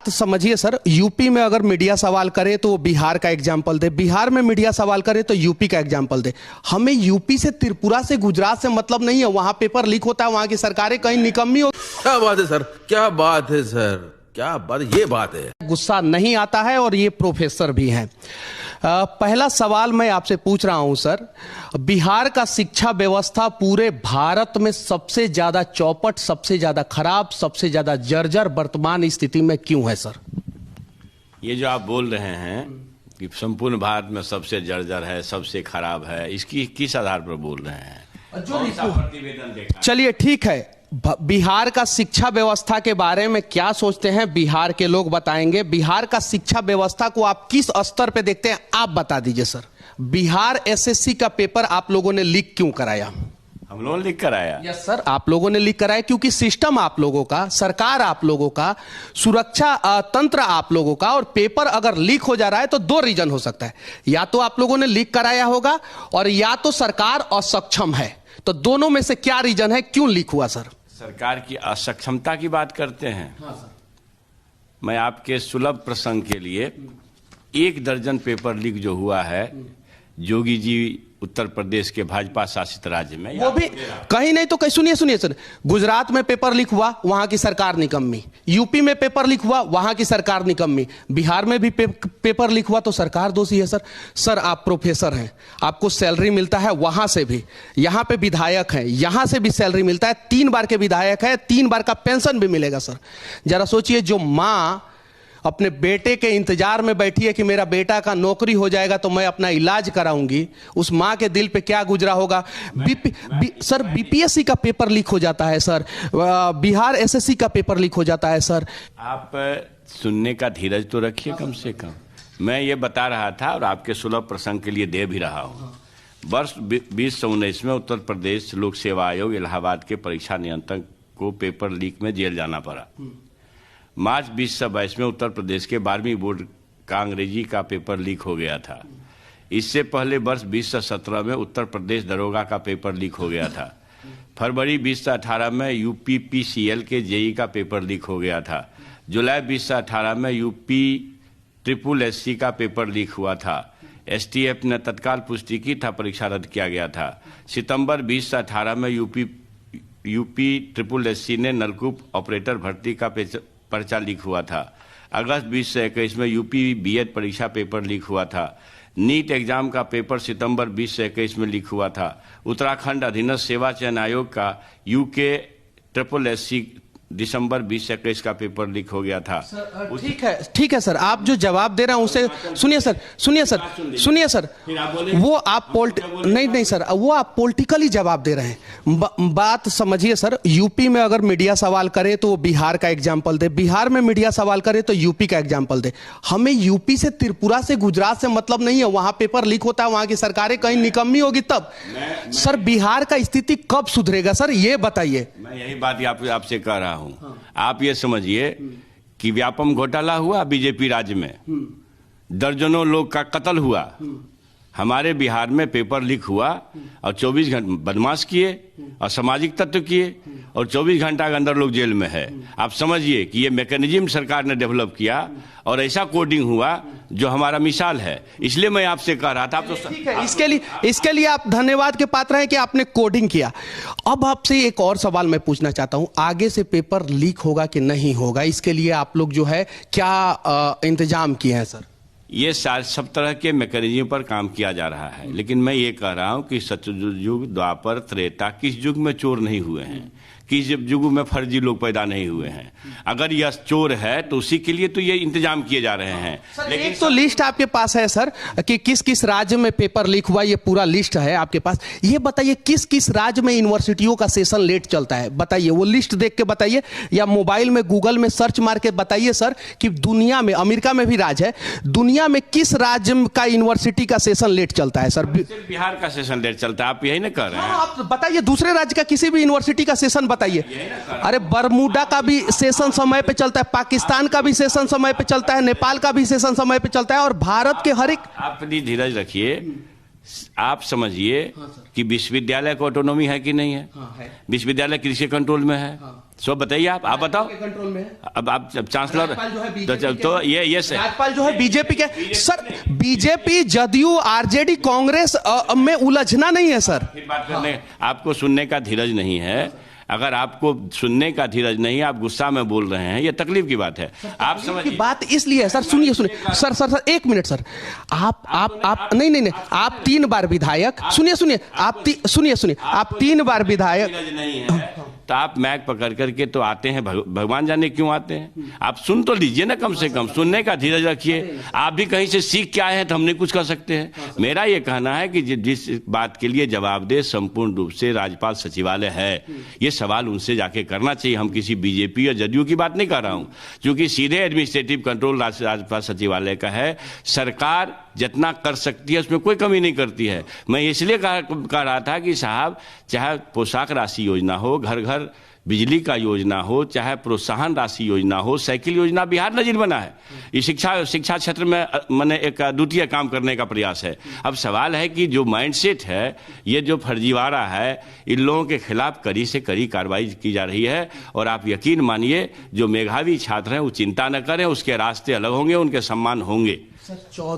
बात समझिए sir, UP में अगर मीडिया सवाल करे तो वो बिहार का एग्जाम्पल दे, बिहार में मीडिया सवाल करे तो यूपी का एग्जाम्पल दे। हमें यूपी से, त्रिपुरा से, गुजरात से मतलब नहीं है। वहां पेपर लीक होता है, वहां की सरकारें कहीं निकम्मी हो। क्या बात है सर, क्या बात है सर, क्या बात, ये बात है। गुस्सा नहीं आता है और ये प्रोफेसर भी हैं। पहला सवाल मैं आपसे पूछ रहा हूं सर, बिहार का शिक्षा व्यवस्था पूरे भारत में सबसे ज्यादा चौपट, सबसे ज्यादा खराब, सबसे ज्यादा जर्जर वर्तमान स्थिति में क्यों है सर? ये जो आप बोल रहे हैं कि संपूर्ण भारत में सबसे जर्जर है, सबसे खराब है, इसकी किस आधार पर बोल रहे हैं? प्रतिवेदन देखा? चलिए ठीक है, बिहार का शिक्षा व्यवस्था के बारे में क्या सोचते हैं बिहार के लोग बताएंगे। बिहार का शिक्षा व्यवस्था को आप किस स्तर पे देखते हैं, आप बता दीजिए सर। बिहार एसएससी का पेपर आप लोगों ने लीक क्यों कराया? हम लोगों ने लीक कराया? यस सर, आप लोगों ने लीक कराया क्योंकि सिस्टम आप लोगों का, सरकार आप लोगों का, सुरक्षा तंत्र आप लोगों का। और पेपर अगर लीक हो जा रहा है तो दो रीजन हो सकता है, या तो आप लोगों ने लीक कराया होगा और या तो सरकार असक्षम है। तो दोनों में से क्या रीजन है, क्यों लीक हुआ सर? सरकार की असक्षमता की बात करते हैं। हाँ सर। मैं आपके सुलभ प्रसंग के लिए 1 दर्जन पेपर लीक जो हुआ है जोगी जी उत्तर प्रदेश के भाजपा शासित राज्य में, वो भी कहीं नहीं तो कहीं, सुनिए सर, गुजरात में पेपर लीक हुआ, वहां की सरकार निकम्मी। यूपी में पेपर लीक हुआ, वहां की सरकार निकम्मी। बिहार में भी पेपर लीक हुआ तो सरकार दोषी है सर। सर आप प्रोफेसर हैं, आपको सैलरी मिलता है वहां से भी, यहां पे विधायक हैं, यहां से भी सैलरी मिलता है, 3 बार के विधायक है, 3 बार का पेंशन भी मिलेगा सर। जरा सोचिए, जो मां अपने बेटे के इंतजार में बैठी है कि मेरा बेटा का नौकरी हो जाएगा तो मैं अपना इलाज कराऊंगी, उस मां के दिल पे क्या गुजरा होगा। सर बीपीएससी का पेपर लीक हो जाता है सर, बिहार एसएससी का पेपर लीक हो जाता है सर। आप सुनने का धीरज तो रखिए कम से कम। मैं ये बता रहा था और आपके सुलभ प्रसंग के लिए दे भी रहा हूं। वर्ष 2019 में उत्तर प्रदेश लोक सेवा आयोग इलाहाबाद के परीक्षा नियंत्रक को पेपर लीक में जेल जाना पड़ा। मार्च 2022 में उत्तर प्रदेश के 12वीं बोर्ड का अंग्रेजी का पेपर लीक हो गया था। इससे पहले वर्ष 2017 में उत्तर प्रदेश दरोगा का पेपर लीक हो गया था। फरवरी 2018 में यूपी पीसीएल के जेई का पेपर लीक हो गया था। जुलाई 2018 में यूपी ट्रिपल एससी का पेपर लीक हुआ था। एसटीएफ ने तत्काल पुष्टि की था, परीक्षा रद्द किया गया था। सितंबर 2018 में यूपी ट्रिपल एससी ने नलकूप ऑपरेटर भर्ती का पर्चा लीक हुआ था। अगस्त 2021 में यूपी बीएड परीक्षा पेपर लीक हुआ था। नीट एग्जाम का पेपर सितंबर 2021 में लीक हुआ था। उत्तराखंड अधीनस्थ सेवा चयन आयोग का यूके ट्रिपल एससी दिसंबर 2021 का पेपर लीक हो गया था। ठीक है सर, आप जो जवाब दे रहे हैं उसे सुनिए सर, वो आप नहीं सर, वो आप पॉलिटिकली जवाब दे रहे हैं। बात समझिए सर, यूपी में अगर मीडिया सवाल करे तो वो बिहार का एग्जाम्पल दे, बिहार में मीडिया सवाल करे तो यूपी का एग्जाम्पल दे। हमें यूपी से, त्रिपुरा से, गुजरात से मतलब नहीं है। वहां पेपर लीक होता है, वहां की सरकारें कहीं निकम्मी होगी तब। सर बिहार का स्थिति कब सुधरेगा सर, ये बताइए। मैं यही बात आपसे कह रहा हूं। आप ये समझिए कि व्यापम घोटाला हुआ बीजेपी राज्य में, दर्जनों लोग का कत्ल हुआ। हमारे बिहार में पेपर लीक हुआ और 24 घंटे बदमाश किए और सामाजिक तत्व किए और 24 घंटा के अंदर लोग जेल में है। आप समझिए कि ये मैकेनिज्म सरकार ने डेवलप किया और ऐसा कोडिंग हुआ जो हमारा मिसाल है। इसलिए मैं आपसे कह रहा था। आप तो ठीक है, इसके लिए आप धन्यवाद के पात्र हैं कि आपने कोडिंग किया। अब आपसे एक और सवाल मैं पूछना चाहता हूं, आगे से पेपर लीक होगा कि नहीं होगा, इसके लिए आप लोग जो है क्या इंतजाम किए हैं सर? ये सब तरह के मैकेनिज्म पर काम किया जा रहा है, लेकिन मैं ये कह रहा हूं कि सतयुग, द्वापर, त्रेता, किस युग में चोर नहीं हुए हैं, किस युग में फर्जी लोग पैदा नहीं हुए हैं। अगर यह चोर है तो उसी के लिए तो ये इंतजाम किए जा रहे हैं। लेकिन तो लिस्ट आपके पास है सर कि किस किस राज्य में पेपर लीक हुआ, ये पूरा लिस्ट है आपके पास। ये बताइए किस किस राज्य में यूनिवर्सिटियों का सेशन लेट चलता है, बताइए। वो लिस्ट देख के बताइए या मोबाइल में गूगल में सर्च मार के बताइए सर कि दुनिया में, अमेरिका में भी राज्य है, दुनिया में किस राज्य का यूनिवर्सिटी का सेशन लेट चलता है सर? बिहार का सेशन लेट चलता है, आप यही ना कर रहे हैं। आप बताइए दूसरे राज्य का किसी भी यूनिवर्सिटी का सेशन बताइए। अरे बरमूडा का भी सेशन समय पे चलता है, पाकिस्तान का भी सेशन समय पे चलता है, नेपाल का भी सेशन समय पे चलता है, और भारत के हर एक। आप धीरज रखिए, आप समझिए कि विश्वविद्यालय को ऑटोनॉमी है कि नहीं है? विश्वविद्यालय कृषि कंट्रोल में है। सो बताइए, आप बताओ। कंट्रोल में है। अब आप चांसलर राज्यपाल जो है बीजेपी तो ये सर, राज्यपाल जो है बीजेपी के sir, BJP JDU RJD Congress में उलझना नहीं है सर। फिर बात करने, आपको सुनने का धीरज नहीं है। अगर आपको सुनने का धीरज नहीं है, आप गुस्सा में बोल रहे हैं, ये तकलीफ की बात है। आप समझिए, बात इसलिए है सर, सुनिए सर, एक मिनट सर। आप नहीं, आप 3 बार विधायक, सुनिए, आप 3 बार विधायक नहीं है तो आप मैक पकड़ करके तो आते हैं, भगवान जाने क्यों आते हैं। आप सुन तो लीजिए ना, कम से कम सुनने का धीरज रखिए। आप भी कहीं से सीख के आए हैं तो हम नहीं कुछ कर सकते हैं। मेरा ये कहना है कि जिस बात के लिए जवाबदेह संपूर्ण रूप से राज्यपाल सचिवालय है, ये सवाल उनसे जाके करना चाहिए। हम किसी बीजेपी या जदयू की बात नहीं कर रहा हूं, क्योंकि सीधे एडमिनिस्ट्रेटिव कंट्रोल राज्यपाल सचिवालय का है। सरकार जितना कर सकती है उसमें कोई कमी नहीं करती है। मैं इसलिए कह रहा था कि साहब, चाहे पोशाक राशि योजना हो, घर घर बिजली का योजना हो, चाहे प्रोत्साहन राशि योजना हो, साइकिल योजना, बिहार नजीर बना है। ये शिक्षा क्षेत्र में मैंने एक द्वितीय काम करने का प्रयास है। अब सवाल है कि जो माइंडसेट है, ये जो फर्जीवाड़ा है, इन लोगों के खिलाफ कड़ी से कड़ी कार्रवाई की जा रही है। और आप यकीन मानिए, जो मेधावी छात्र हैं वो चिंता न करें, उसके रास्ते अलग होंगे, उनके सम्मान होंगे। 14